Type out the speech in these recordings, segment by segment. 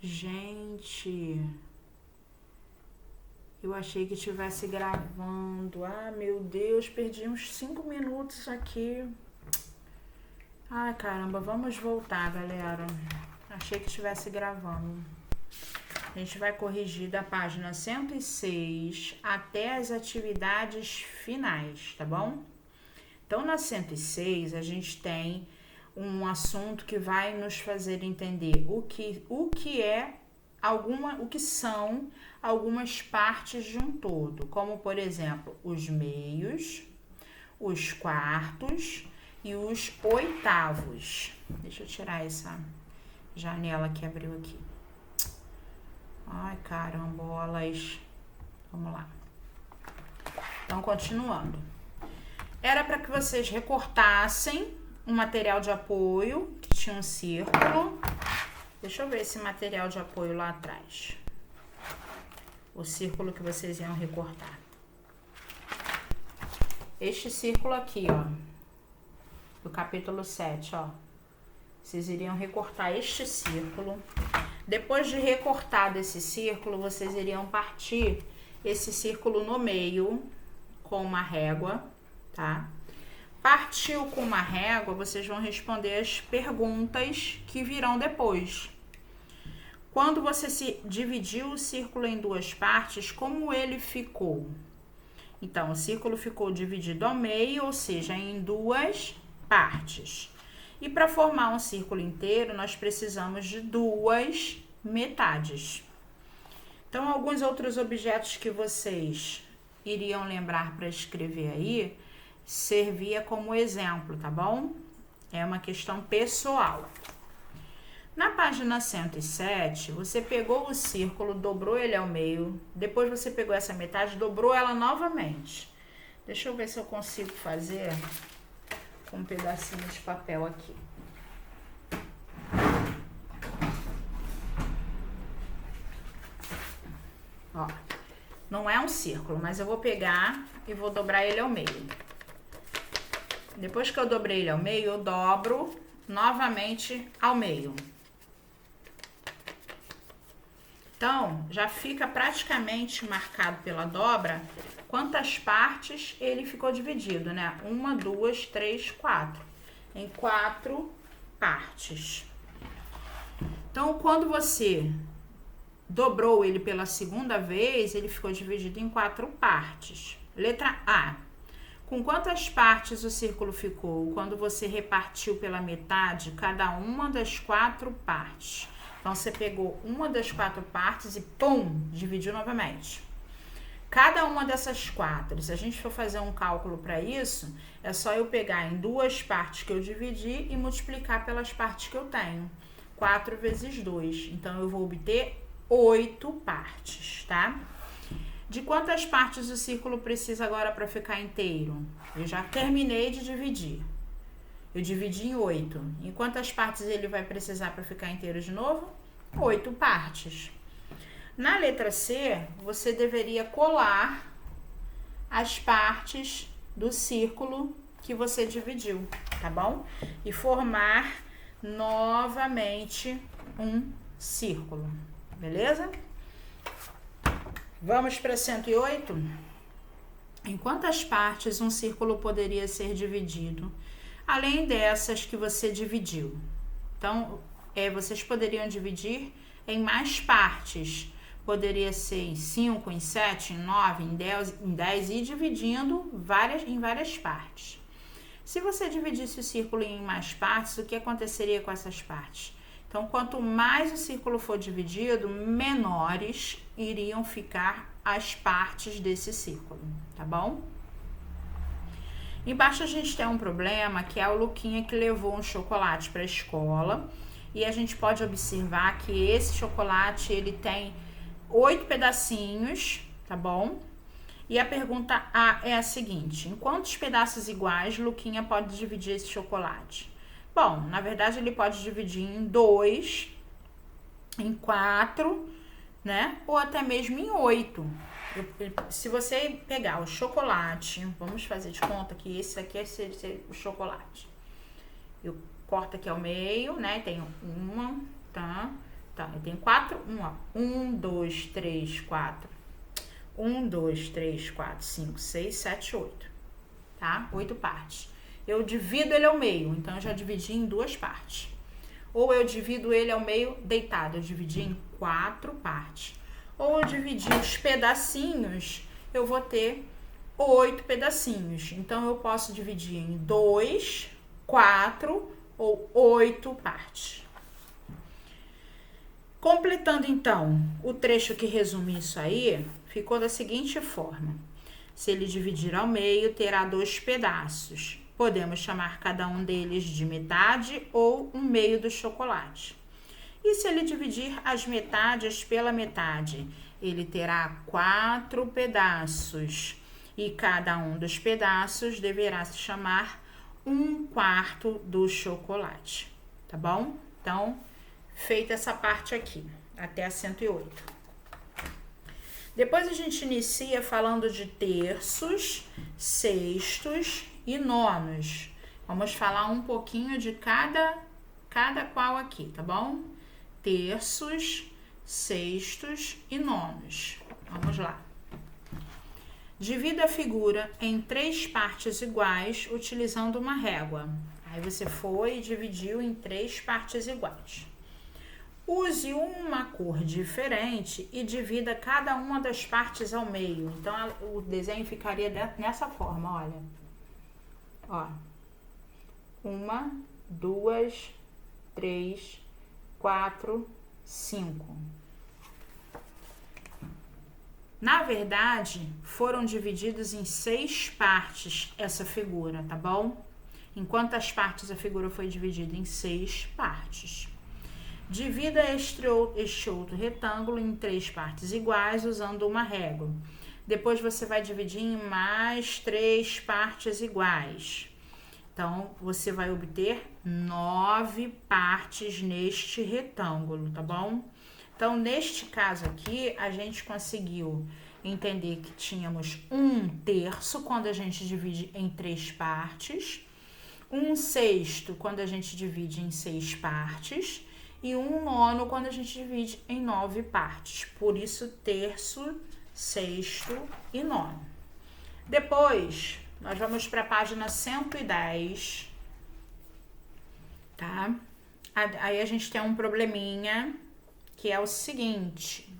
Gente, eu achei que estivesse gravando. Ah, meu Deus, perdi uns 5 minutos aqui. Ai, caramba, vamos voltar, galera. Achei que estivesse gravando. A gente vai corrigir da página 106 até as atividades finais, tá bom? Então, na 106, a gente tem um assunto que vai nos fazer entender o que são algumas partes de um todo, como, por exemplo, os meios, os quartos e os oitavos. Deixa eu tirar essa janela que abriu aqui. Ai, carambolas. Vamos lá. Então, continuando. Era para que vocês recortassem um material de apoio que tinha um círculo. Deixa eu ver esse material de apoio lá atrás. O círculo que vocês iam recortar. Este círculo aqui, ó. Do capítulo 7, ó. Vocês iriam recortar este círculo. Depois de recortar desse círculo, vocês iriam partir esse círculo no meio com uma régua, tá? Partiu com uma régua, vocês vão responder as perguntas que virão depois. Quando você se dividiu o círculo em duas partes, como ele ficou? Então, o círculo ficou dividido ao meio, ou seja, em duas partes. E para formar um círculo inteiro, nós precisamos de duas metades. Então, alguns outros objetos que vocês iriam lembrar para escrever aí, servia como exemplo, tá bom? É uma questão pessoal. Na página 107, você pegou o círculo, dobrou ele ao meio, depois você pegou essa metade, dobrou ela novamente. Deixa eu ver se eu consigo fazer com um pedacinho de papel aqui. Ó, não é um círculo, mas eu vou pegar e vou dobrar ele ao meio. Depois que eu dobrei ele ao meio, eu dobro novamente ao meio. Então, já fica praticamente marcado pela dobra quantas partes ele ficou dividido, né? 1, 2, 3, 4. Em 4 partes. Então, quando você dobrou ele pela segunda vez, ele ficou dividido em 4 partes. Letra A. Com quantas partes o círculo ficou quando você repartiu pela metade cada uma das 4 partes? Então, você pegou uma das 4 partes e, pum, dividiu novamente. Cada uma dessas 4, se a gente for fazer um cálculo para isso, é só eu pegar em 2 partes que eu dividi e multiplicar pelas partes que eu tenho. 4 vezes 2. Então, eu vou obter 8 partes, tá? De quantas partes o círculo precisa agora para ficar inteiro? Eu já terminei de dividir. Eu dividi em 8. Em quantas partes ele vai precisar para ficar inteiro de novo? 8 partes. Na letra C, você deveria colar as partes do círculo que você dividiu, tá bom? E formar novamente um círculo, beleza? Vamos para 108? Em quantas partes um círculo poderia ser dividido? Além dessas que você dividiu. Então, vocês poderiam dividir em mais partes. Poderia ser em 5, em 7, em 9, em 10 e dividindo em várias partes. Se você dividisse o círculo em mais partes, o que aconteceria com essas partes? Então, quanto mais o círculo for dividido, menores iriam ficar as partes desse círculo, tá bom? Embaixo a gente tem um problema, que é o Luquinha que levou um chocolate para a escola. E a gente pode observar que esse chocolate, ele tem 8 pedacinhos, tá bom? E a pergunta A é a seguinte: em quantos pedaços iguais Luquinha pode dividir esse chocolate? Bom, na verdade ele pode dividir em 2, em 4, né? Ou até mesmo em 8. Se você pegar o chocolate, vamos fazer de conta que esse aqui é o chocolate. Eu corto aqui ao meio, né? Tenho uma, tá? tem 4, 1, 2, 3, 4. 1, 2, 3, 4, 5, 6, 7, 8. Tá? 8 partes. Eu divido ele ao meio, então eu já dividi em 2 partes. Ou eu divido ele ao meio deitado, eu dividi em 4 partes. Ou eu dividi os pedacinhos, eu vou ter 8 pedacinhos. Então, eu posso dividir em 2, 4 ou 8 partes. Completando, então, o trecho que resume isso aí, ficou da seguinte forma. Se ele dividir ao meio, terá 2 pedaços. Podemos chamar cada um deles de metade ou um meio do chocolate. E se ele dividir as metades pela metade, ele terá 4 pedaços. E cada um dos pedaços deverá se chamar 1/4 do chocolate. Tá bom? Então, feita essa parte aqui, até a 108. Depois a gente inicia falando de terços, sextos e nonos. Vamos falar um pouquinho de cada qual aqui, tá bom? Terços, sextos e nonos. Vamos lá. Divida a figura em 3 partes iguais utilizando uma régua. Aí você foi e dividiu em 3 partes iguais. Use uma cor diferente e divida cada uma das partes ao meio. Então, o desenho ficaria nessa forma, olha. Ó. 1, 2, 3, 4, 5. Na verdade, foram divididos em 6 partes essa figura, tá bom? Em quantas partes a figura foi dividida? Em 6 partes. Divida este outro retângulo em 3 partes iguais usando uma régua. Depois você vai dividir em mais 3 partes iguais. Então, você vai obter 9 partes neste retângulo, tá bom? Então, neste caso aqui, a gente conseguiu entender que tínhamos 1/3 quando a gente divide em 3 partes, 1/6 quando a gente divide em 6 partes, e 1/9 quando a gente divide em 9 partes. Por isso, terço, sexto e nono. Depois, nós vamos para a página 110, tá? Aí a gente tem um probleminha, que é o seguinte.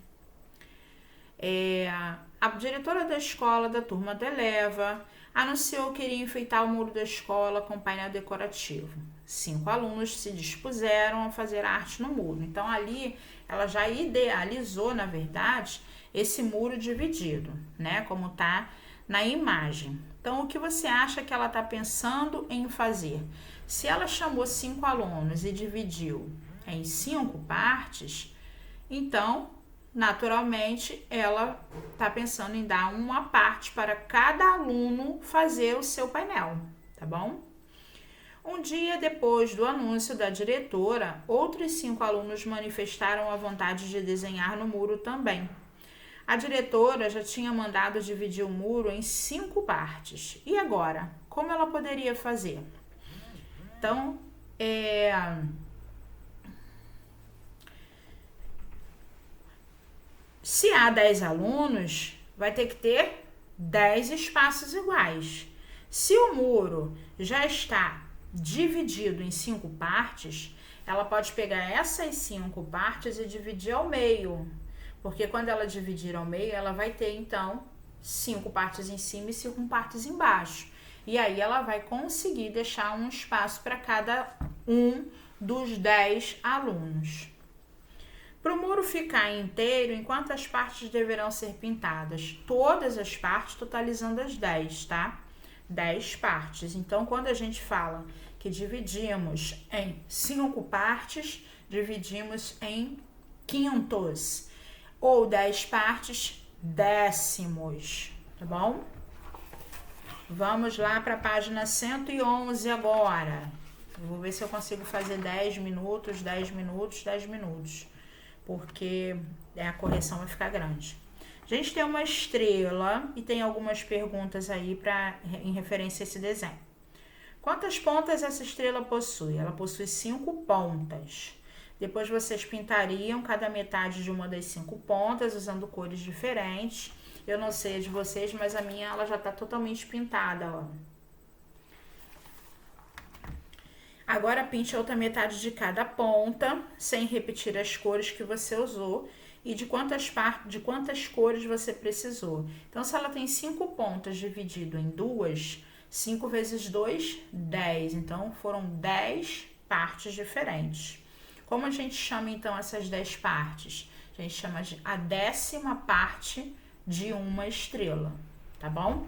A diretora da escola da turma do Eleva anunciou que iria enfeitar o muro da escola com painel decorativo. 5 alunos se dispuseram a fazer arte no muro. Então, ali, ela já idealizou, na verdade, esse muro dividido, né? Como tá na imagem. Então, o que você acha que ela tá pensando em fazer? Se ela chamou 5 alunos e dividiu em 5 partes, então, naturalmente, ela tá pensando em dar uma parte para cada aluno fazer o seu painel, tá bom? Um dia depois do anúncio da diretora, outros 5 alunos manifestaram a vontade de desenhar no muro também. A diretora já tinha mandado dividir o muro em 5 partes. E agora? Como ela poderia fazer? Então, se há 10 alunos, vai ter que ter 10 espaços iguais. Se o muro já está dividido em 5 partes, ela pode pegar essas 5 partes e dividir ao meio. Porque quando ela dividir ao meio, ela vai ter, então, 5 partes em cima e 5 partes embaixo. E aí, ela vai conseguir deixar um espaço para cada um dos 10 alunos. Para o muro ficar inteiro, em quantas partes deverão ser pintadas? Todas as partes, totalizando as 10, tá? 10 partes. Então, quando a gente fala que dividimos em 5 partes, dividimos em quintos. Ou 10 partes, décimos, tá bom? Vamos lá para a página 111 agora. Eu vou ver se eu consigo fazer 10 minutos, 10 minutos, 10 minutos. Porque a correção vai ficar grande. A gente tem uma estrela e tem algumas perguntas aí em referência a esse desenho. Quantas pontas essa estrela possui? Ela possui 5 pontas. Depois vocês pintariam cada metade de uma das 5 pontas, usando cores diferentes. Eu não sei a de vocês, mas a minha ela já tá totalmente pintada, ó. Agora pinte a outra metade de cada ponta, sem repetir as cores que você usou e de quantas cores você precisou. Então, se ela tem 5 pontas dividido em duas, 5 vezes 2, 10. Então, foram 10 partes diferentes. Como a gente chama, então, essas 10 partes? A gente chama de a 10ª parte de uma estrela, tá bom?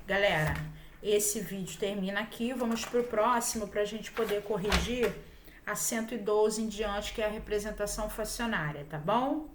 Galera, esse vídeo termina aqui. Vamos pro próximo para a gente poder corrigir a 112 em diante, que é a representação fracionária, tá bom?